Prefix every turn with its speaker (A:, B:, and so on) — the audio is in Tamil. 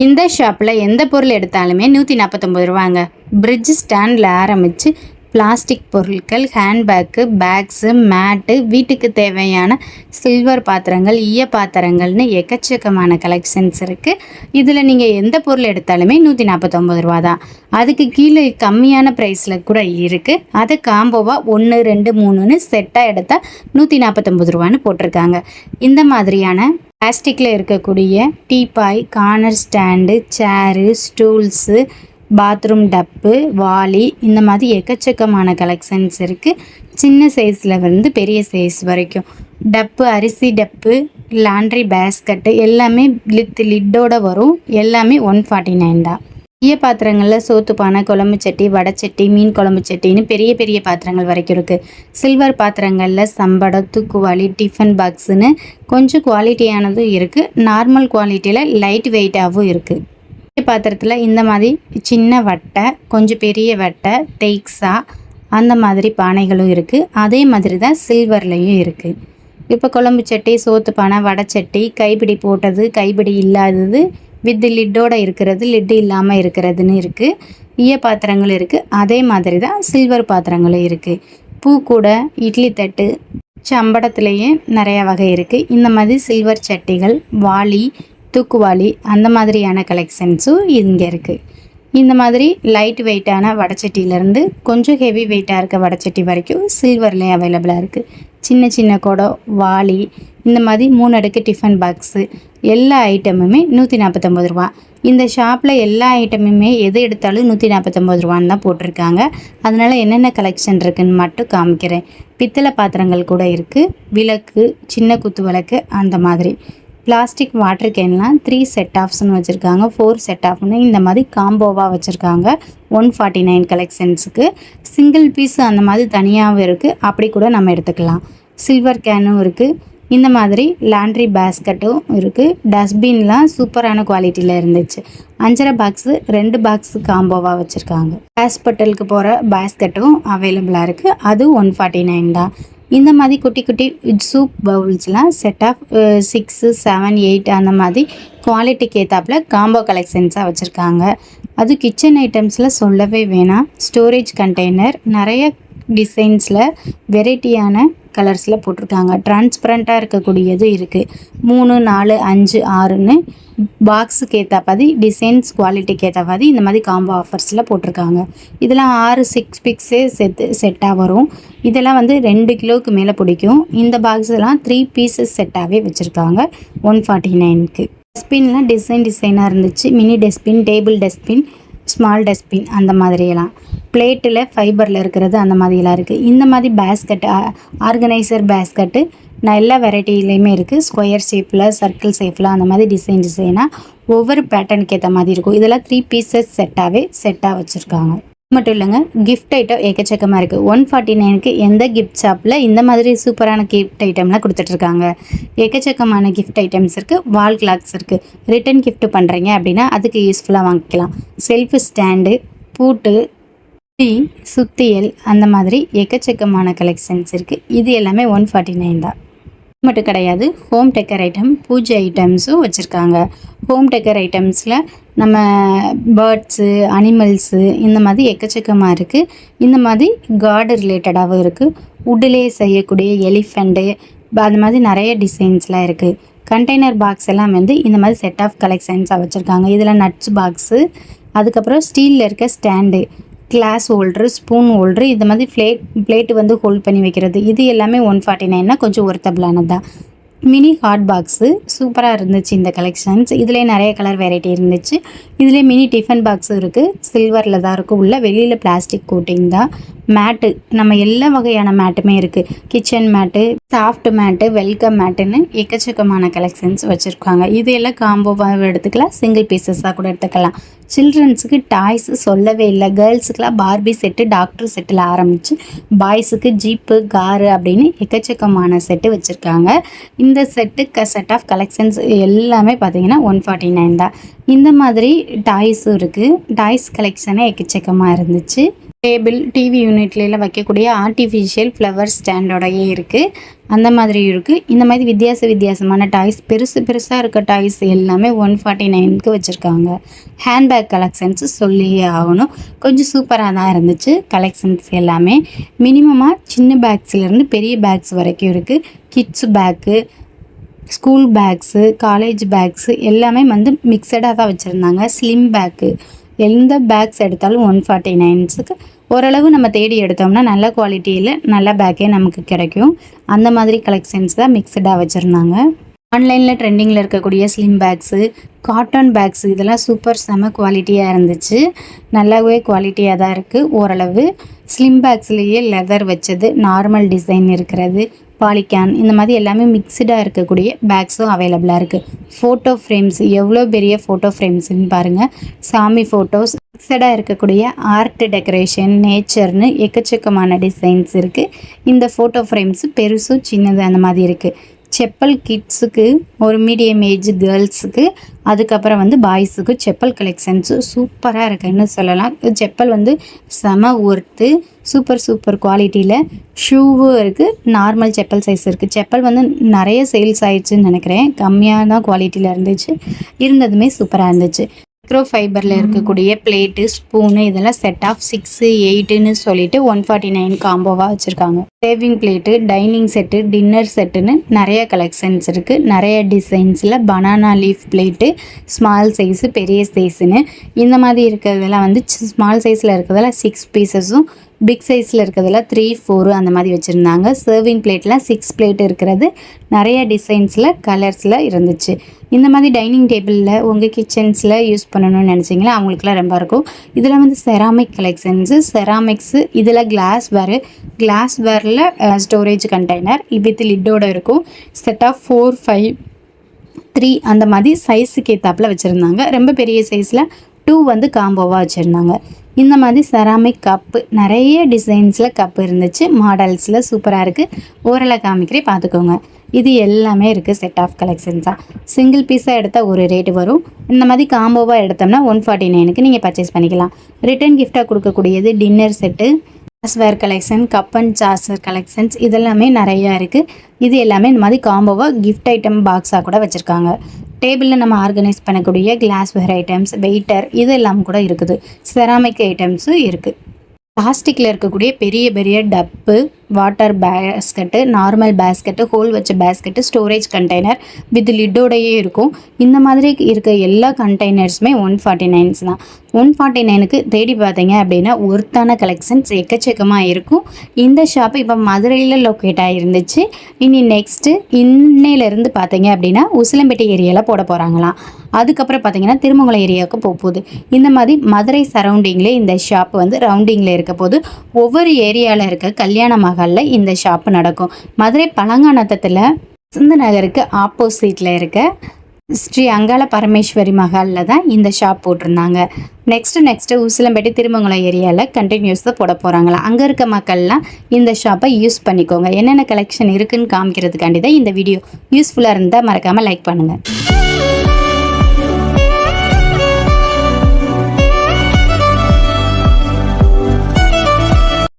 A: இந்த ஷாப்பில் எந்த பொருள் எடுத்தாலுமே 149 ரூபாங்க. பிரிட்ஜ் ஸ்டாண்டில் ஆரம்பித்து பிளாஸ்டிக் பொருட்கள், ஹேண்ட்பேக்கு, பேக்ஸு, மேட்டு, வீட்டுக்கு தேவையான சில்வர் பாத்திரங்கள், ஈய பாத்திரங்கள்னு எக்கச்சக்கமான கலெக்ஷன்ஸ் இருக்குது. இதில் நீங்கள் எந்த பொருள் எடுத்தாலுமே 149 ரூபா தான். அதுக்கு கீழே கம்மியான ப்ரைஸில் கூட இருக்குது. அது காம்போவாக 1 2 3ன்னு செட்டாக எடுத்தால் 149 ரூபான்னு போட்டிருக்காங்க. இந்த மாதிரியான பிளாஸ்டிக்கில் இருக்கக்கூடிய டீபாய், கார்னர் ஸ்டாண்டு, சேரு, ஸ்டூல்ஸு, பாத்ரூம் டப்பு, வாளி, இந்த மாதிரி எக்கச்சக்கமான கலெக்ஷன்ஸ் இருக்குது. சின்ன சைஸில் வந்து பெரிய சைஸ் வரைக்கும் டப்பு, அரிசி டப்பு, லாண்ட்ரி பேஸ்கட்டு எல்லாமே லிட்டோட வரும். எல்லாமே 149 தான். பெரிய பாத்திரங்களில் சோத்து பானை, குழம்பு சட்டி, வடைச்சட்டி, மீன் குழம்பு சட்டின்னு பெரிய பெரிய பாத்திரங்கள் வரைக்கும் இருக்குது. சில்வர் பாத்திரங்களில் சம்படம், தூக்குவாளி, டிஃபன் பாக்ஸுன்னு கொஞ்சம் குவாலிட்டியானதும் இருக்குது. நார்மல் குவாலிட்டியில் லைட் வெயிட்டாகவும் இருக்குது. பெரிய பாத்திரத்தில் இந்த மாதிரி சின்ன வட்டை, கொஞ்சம் பெரிய வட்டை, டெய்க்ஸா அந்த மாதிரி பானைகளும் இருக்குது. அதே மாதிரி தான் சில்வர்லேயும் இருக்குது. இப்போ குழம்பு சட்டி, சோத்து பானை, வடைச்சட்டி, கைப்பிடி போட்டது, கைப்பிடி இல்லாதது, வித் லிட்டோடு இருக்கிறது, லிட்டு இல்லாமல் இருக்கிறதுன்னு இருக்குது. ஈய பாத்திரங்கள் இருக்குது. அதே மாதிரி தான் சில்வர் பாத்திரங்களும் இருக்குது. பூக்கூடை, இட்லி தட்டு, சம்படத்துலேயே நிறையா வகை இருக்குது. இந்த மாதிரி சில்வர் சட்டிகள், வாளி, தூக்குவாளி அந்த மாதிரியான கலெக்ஷன்ஸும் இங்கே இருக்குது. இந்த மாதிரி லைட் வெயிட்டான வடைச்சட்டியிலேருந்து கொஞ்சம் ஹெவி வெயிட்டாக இருக்க வடைச்சட்டி வரைக்கும் சில்வர்லேயே அவைலபிளாக இருக்குது. சின்ன சின்ன குடம், வாளி, இந்த மாதிரி 3 அடுக்கு டிஃபன் பாக்ஸு எல்லா ஐட்டமுமே 149 ரூபா. இந்த ஷாப்பில் எல்லா ஐட்டமுமே எது எடுத்தாலும் 149 ரூபான்னு தான் போட்டிருக்காங்க. அதனால் என்னென்ன கலெக்ஷன் இருக்குதுன்னு மட்டும் காமிக்கிறேன். பித்தளை பாத்திரங்கள் கூட இருக்குது. விளக்கு, சின்ன குத்து விளக்கு அந்த மாதிரி. பிளாஸ்டிக் வாட்டர் கேன்லாம் 3 செட் ஆஃப்ஸ்னு வச்சுருக்காங்க. 4 செட் ஆஃப்னு இந்த மாதிரி காம்போவாக வச்சுருக்காங்க. 149 கலெக்ஷன்ஸுக்கு. சிங்கிள் பீஸ் அந்த மாதிரி தனியாகவும் இருக்குது. அப்படி கூட நம்ம எடுத்துக்கலாம். சில்வர் கேனும் இருக்குது. இந்த மாதிரி லாண்ட்ரி பேஸ்கட்டும் இருக்குது. டஸ்ட்பின்லாம் சூப்பரான குவாலிட்டியில் இருந்துச்சு. 5.5 பாக்ஸு 2 பாக்ஸு காம்போவாக வச்சுருக்காங்க. ஹாஸ்பிட்டலுக்கு போகிற பேஸ்கட்டும் அவைலபிளாக இருக்குது. அது 149 தான். இந்த மாதிரி குட்டி குட்டி சூப் பவுல்ஸ்லாம் செட் ஆஃப் 6 7 8 அந்த மாதிரி குவாலிட்டிக்கு ஏற்றாப்புல காம்போ கலெக்ஷன்ஸாக வச்சுருக்காங்க. அது கிச்சன் ஐட்டம்ஸில் சொல்லவே வேணாம். ஸ்டோரேஜ் கண்டெய்னர் நிறைய டிசைன்ஸில் வெரைட்டியான கலர்ஸில் போட்டிருக்காங்க. டிரான்ஸ்பரண்ட்டாக இருக்கக்கூடியது இருக்குது. 3 4 5 6ன்னு பாக்ஸுக்கு ஏற்ற மாதிரி டிசைன்ஸ் குவாலிட்டிக்கு ஏற்ற மாதிரி இந்த மாதிரி காம்போ ஆஃபர்ஸில் போட்டிருக்காங்க. இதெல்லாம் 6 6 பிக்ஸே செட்டாக வரும். இதெல்லாம் வந்து 2 கிலோவுக்கு மேலே பிடிக்கும். இந்த பாக்ஸெல்லாம் 3 பீசஸ் செட்டாகவே வச்சுருக்காங்க 149க்கு. டஸ்ட்பின்லாம் டிசைனாக இருந்துச்சு. Mini dustbin, table dustbin, small dustbin அந்த மாதிரியெல்லாம். பிளேட்டில் ஃபைபரில் இருக்கிறது அந்த மாதிரிலாம் இருக்குது. இந்த மாதிரி பேஸ்கட்டு, ஆர்கனைசர் பேஸ்கட்டு எல்லா வெரைட்டிலையுமே இருக்குது. ஸ்கொயர் ஷேப்பில், சர்க்கிள் ஷேப்பில் அந்த மாதிரி டிசைனாக ஒவ்வொரு பேட்டர்னுக்கு ஏற்ற மாதிரி இருக்கும். இதெல்லாம் 3 பீசஸ் செட்டாக வச்சுருக்காங்க. மட்டும் இல்லைங்க, கிஃப்ட் ஐட்டம் எக்கச்சக்கமாக இருக்குது. 149க்கு எந்த கிஃப்ட் ஷாப்பில் இந்த மாதிரி சூப்பரான கிஃப்ட் ஐட்டம்லாம் கொடுத்துட்ருக்காங்க. எக்கச்சக்கமான கிஃப்ட் ஐட்டம்ஸ் இருக்குது. வால் கிளாக்ஸ் இருக்குது. ரிட்டன் கிஃப்ட் பண்ணுறீங்க அப்படின்னா அதுக்கு யூஸ்ஃபுல்லாக வாங்கிக்கலாம். செல்ஃப் ஸ்டாண்டு, பூட்டு, சுத்தியல் அந்த மாதிரி எக்கச்சக்கமான கலெக்ஷன்ஸ் இருக்குது. இது எல்லாமே 149 தான். மட்டும் கிடையாது, ஹோம் டெக்கர் ஐட்டம், பூஜை ஐட்டம்ஸும் வச்சுருக்காங்க. ஹோம் டெக்கர் ஐட்டம்ஸில் நம்ம பேர்ட்ஸு, அனிமல்ஸு இந்த மாதிரி எக்கச்சக்கமாக இருக்குது. இந்த மாதிரி கார்டு ரிலேட்டடாகவும் இருக்குது. வுட்டிலே செய்யக்கூடிய எலிஃபெண்ட்டு அந்த மாதிரி நிறைய டிசைன்ஸ்லாம் இருக்குது. கண்டெய்னர் பாக்ஸ் எல்லாம் வந்து இந்த மாதிரி செட் ஆஃப் கலெக்ஷன்ஸாக வச்சுருக்காங்க. இதில் நட்ஸ் பாக்ஸு, அதுக்கப்புறம் ஸ்டீலில் இருக்க stand, glass holder, spoon holder, இந்த மாதிரி பிளேட்டு வந்து ஹோல்ட் பண்ணி வைக்கிறது, இது எல்லாமே 149 கொஞ்சம் ஒர்த்தபிளானது தான். மினி ஹாட் பாக்ஸு சூப்பராக இருந்துச்சு இந்த கலெக்ஷன்ஸ். இதிலே நிறைய கலர் வெரைட்டி இருந்துச்சு. இதிலே மினி டிஃபன் பாக்ஸும் இருக்குது. சில்வரில் தான் இருக்குது. உள்ள வெளியில் பிளாஸ்டிக் கோட்டிங் தான். மேட்டு, நம்ம எல்லா வகையான மேட்டுமே இருக்குது. கிச்சன் மேட்டு, சாஃப்ட் மேட்டு, வெல்கம் மேட்டுன்னு எக்கச்சக்கமான கலெக்ஷன்ஸ் வச்சுருக்காங்க. இது எல்லாம் காம்போவாக எடுத்துக்கலாம். சிங்கிள் பீசஸாக கூட எடுத்துக்கலாம். சில்ட்ரன்ஸுக்கு டாய்ஸு சொல்லவே இல்லை. கேர்ள்ஸுக்கெலாம் பார்பி செட்டு, டாக்டர் செட்டில் ஆரம்பித்து பாய்ஸுக்கு ஜீப்பு, காரு அப்படின்னு எக்கச்சக்கமான செட்டு வச்சுருக்காங்க. இந்த செட்டு செட் ஆஃப் கலெக்ஷன்ஸ் எல்லாமே பார்த்திங்கன்னா 149 தான். இந்த மாதிரி டாய்ஸும் இருக்குது. டாய்ஸ் கலெக்ஷனே எக்கச்சக்கமாக இருந்துச்சு. டேபிள், டிவி யூனிட்லாம் வைக்கக்கூடிய ஆர்டிஃபிஷியல் ஃப்ளவர் ஸ்டாண்டோடையே இருக்குது. அந்த மாதிரி இருக்குது. இந்த மாதிரி வித்தியாசமான டாய்ஸ், பெருசாக இருக்க டாய்ஸ் எல்லாமே 149க்கு வச்சுருக்காங்க. ஹேண்ட்பேக் கலெக்ஷன்ஸ் சொல்லியே ஆகணும். கொஞ்சம் சூப்பராக தான் இருந்துச்சு கலெக்ஷன்ஸ் எல்லாமே. மினிமமாக சின்ன பேக்ஸ்லேருந்து பெரிய பேக்ஸ் வரைக்கும் இருக்குது. Kids bag, school bags, college bags எல்லாமே வந்து மிக்சடாக தான் வச்சுருந்தாங்க. ஸ்லிம் பேக்கு, எந்த பேக்ஸ் எடுத்தாலும் 149க்கு ஓரளவு நம்ம தேடி எடுத்தோம்னா நல்ல குவாலிட்டியில் நல்ல பேக்கே நமக்கு கிடைக்கும். அந்த மாதிரி கலெக்ஷன்ஸ் தான் மிக்சடாக வச்சுருந்தாங்க. ஆன்லைனில் ட்ரெண்டிங்கில் இருக்கக்கூடிய ஸ்லிம் பேக்ஸு, காட்டன் பேக்ஸு இதெல்லாம் சூப்பர் செம குவாலிட்டியாக இருந்துச்சு. நல்லாவே குவாலிட்டியாக தான் இருக்குது. ஓரளவு ஸ்லிம் பேக்ஸ்லேயே லெதர் வச்சது, நார்மல் டிசைன் இருக்கிறது, பாலிகேன் இந்த மாதிரி எல்லாமே மிக்சடாக இருக்கக்கூடிய பேக்ஸும் அவைலபிளாக இருக்குது. ஃபோட்டோ ஃப்ரேம்ஸ், எவ்வளோ பெரிய ஃபோட்டோ ஃப்ரேம்ஸ்ன்னு பாருங்கள். சாமி ஃபோட்டோஸ், மிக்சடாக இருக்கக்கூடிய ஆர்ட் டெக்கரேஷன், நேச்சர்னு எக்கச்சக்கமான டிசைன்ஸ் இருக்குது. இந்த ஃபோட்டோ ஃப்ரேம்ஸ் பெருசும் சின்னது அந்த மாதிரி இருக்குது. செப்பல் கிட்ஸுக்கு, ஒரு மீடியம் ஏஜ் கேர்ள்ஸுக்கு, அதுக்கப்புறம் வந்து பாய்ஸுக்கு செப்பல் கலெக்ஷன்ஸு சூப்பராக இருக்குன்னு சொல்லலாம். செப்பல் வந்து செம ஒர்த்து, சூப்பர் குவாலிட்டியில் ஷூவும் இருக்குது. நார்மல் செப்பல் சைஸ் இருக்குது. செப்பல் வந்து நிறைய சேல்ஸ் ஆயிடுச்சுன்னு நினைக்கிறேன். கம்மியாக தான் குவாலிட்டியில் இருந்துச்சு. இருந்ததுமே சூப்பராக இருந்துச்சு. மைக்ரோ ஃபைபரில் இருக்கக்கூடிய பிளேட்டு, ஸ்பூனு இதெல்லாம் செட் ஆஃப் 6, 8ன்னு சொல்லிட்டு 149 காம்போவாக வச்சுருக்காங்க. Serving plate, dining set, dinner செட்டுன்னு நிறைய கலெக்ஷன்ஸ் இருக்குது. நிறைய டிசைன்ஸில் banana leaf plate, small size, பெரிய சைஸுன்னு இந்த மாதிரி இருக்கிறதெல்லாம் வந்து ஸ்மால் சைஸில் இருக்கிறதெல்லாம் 6 பீசஸும், பிக் சைஸில் இருக்கிறதுல 3, 4 அந்த மாதிரி வச்சுருந்தாங்க. சர்விங் பிளேட்டில் 6 பிளேட் இருக்கிறது நிறைய டிசைன்ஸில், கலர்ஸில் இருந்துச்சு. இந்த மாதிரி டைனிங் டேபிளில் உங்கள் கிச்சன்ஸில் யூஸ் பண்ணணும்னு நினச்சிங்களா, அவங்களுக்குலாம் ரொம்ப இருக்கும். இதில் வந்து செராமிக் கலெக்ஷன்ஸு, செராமிக்ஸு, இதில் கிளாஸ் வேரில் ஸ்டோரேஜ் கண்டெய்னர் வித் லிட்டோடு இருக்கும். செட் ஆஃப் 4, 5, 3 அந்த மாதிரி சைஸுக்கு ஏற்றாப்பில் வச்சுருந்தாங்க. ரொம்ப பெரிய சைஸில் 2 வந்து காம்போவாக வச்சுருந்தாங்க. இந்த மாதிரி செராமிக் கப்பு, நிறைய டிசைன்ஸில் கப்பு இருந்துச்சு. மாடல்ஸில் சூப்பராக இருக்குது. ஓரளவு காமிக்கிறேன் பார்த்துக்கோங்க. இது எல்லாமே இருக்குது செட் ஆஃப் கலெக்ஷன்ஸாக. சிங்கிள் பீஸாக எடுத்தால் ஒரு ரேட்டு வரும். இந்த மாதிரி காம்போவாக எடுத்தோம்னா 149க்கு நீங்கள் பர்ச்சேஸ் பண்ணிக்கலாம். ரிட்டன் கிஃப்டாக கொடுக்கக்கூடியது dinner set, glassware collection, cup and charger collections இதெல்லாமே நிறையா இருக்குது. இது எல்லாமே இந்த மாதிரி காம்போவாக கிஃப்ட் ஐட்டம் பாக்ஸாக கூட வச்சுருக்காங்க. டேபிளில் நம்ம ஆர்கனைஸ் பண்ணக்கூடிய கிளாஸ்வேர் ஐட்டம்ஸ், வெயிட்டர் இது எல்லாம் கூட இருக்குது. செராமிக் ஐட்டம்ஸும் இருக்குது. பிளாஸ்டிக்கில் இருக்கக்கூடிய பெரிய டப்பு, water basket, normal basket, whole வச்ச பேஸ்கெட்டு, ஸ்டோரேஜ் கண்டெய்னர் வித் லிட்டோடையே இருக்கும். இந்த மாதிரி இருக்க எல்லா கண்டெய்னர்ஸுமே 149 தான். 149க்கு தேடி பார்த்தீங்க அப்படின்னா ஒர்த்தான கலெக்ஷன்ஸ் எக்கச்சக்கமாக இருக்கும். இந்த ஷாப் இப்போ மதுரையில் லொக்கேட் ஆகிருந்துச்சு. இனி நெக்ஸ்ட்டு இன்னையிலேருந்து பார்த்தீங்க அப்படின்னா உசிலம்பட்டி ஏரியாவில் போட போகிறாங்களாம். அதுக்கப்புறம் பார்த்தீங்கன்னா திருமங்கலம் ஏரியாவுக்கு போகுது. இந்த மாதிரி மதுரை சரௌண்டிங்லேயே இந்த ஷாப் வந்து ரவுண்டிங்கில் இருக்க போது ஒவ்வொரு ஏரியாவில் இருக்க கல்யாண மகாலில் இந்த ஷாப்பு நடக்கும். மதுரை பழங்கானத்தத்தில் வசந்த நகருக்கு ஆப்போசிட்டில் இருக்க ஸ்ரீ அங்காள பரமேஸ்வரி மகாலில் தான் இந்த ஷாப் போட்டிருந்தாங்க. நெக்ஸ்ட்டு உசிலம்பட்டி திருமங்கலம் ஏரியாவில் கண்டினியூஸாக போட போகிறாங்களா. அங்கே இருக்க மக்கள்லாம் இந்த ஷாப்பை யூஸ் பண்ணிக்கோங்க. என்னென்ன கலெக்ஷன் இருக்குதுன்னு காமிக்கிறதுக்காண்டி தான் இந்த வீடியோ. யூஸ்ஃபுல்லாக இருந்தால் மறக்காமல் லைக் பண்ணுங்கள்.